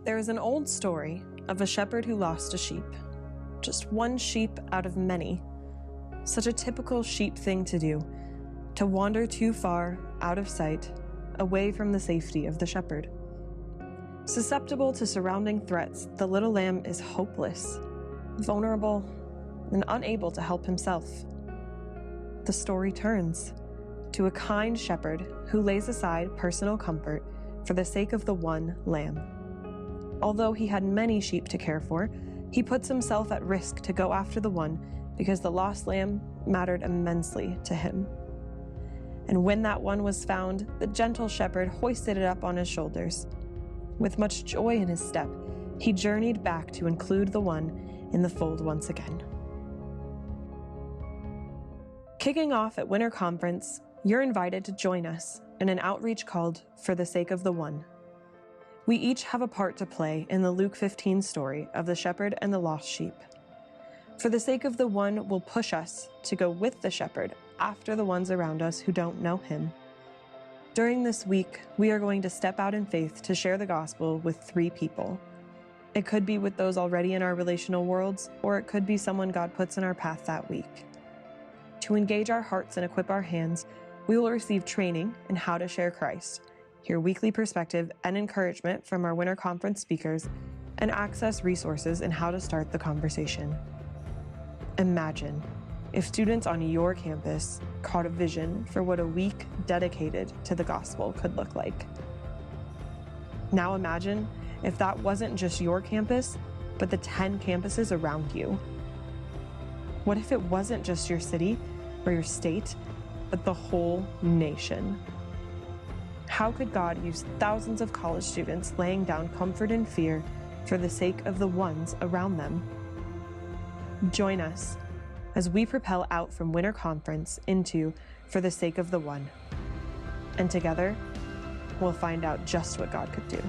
There is an old story of a shepherd who lost a sheep. Just one sheep out of many. Such a typical sheep thing to do, to wander too far out of sight, away from the safety of the shepherd. Susceptible to surrounding threats, the little lamb is hopeless, vulnerable, and unable to help himself. The story turns to a kind shepherd who lays aside personal comfort for the sake of the one lamb. Although he had many sheep to care for, he puts himself at risk to go after the one because the lost lamb mattered immensely to him. And when that one was found, the gentle shepherd hoisted it up on his shoulders. With much joy in his step, he journeyed back to include the one in the fold once again. Kicking off at Winter Conference, you're invited to join us in an outreach called For the Sake of the One. We each have a part to play in the Luke 15 story of the shepherd and the lost sheep. For the sake of the one will push us to go with the shepherd after the ones around us who don't know him. During this week, we are going to step out in faith to share the gospel with 3 people. It could be with those already in our relational worlds, or it could be someone God puts in our path that week. To engage our hearts and equip our hands, we will receive training in how to share Christ, hear weekly perspective and encouragement from our Winter Conference speakers, and access resources in how to start the conversation. Imagine if students on your campus caught a vision for what a week dedicated to the gospel could look like. Now imagine if that wasn't just your campus, but the 10 campuses around you. What if it wasn't just your city or your state, but the whole nation? How could God use thousands of college students laying down comfort and fear for the sake of the ones around them? Join us as we propel out from Winter Conference into For the Sake of the One. And together, we'll find out just what God could do.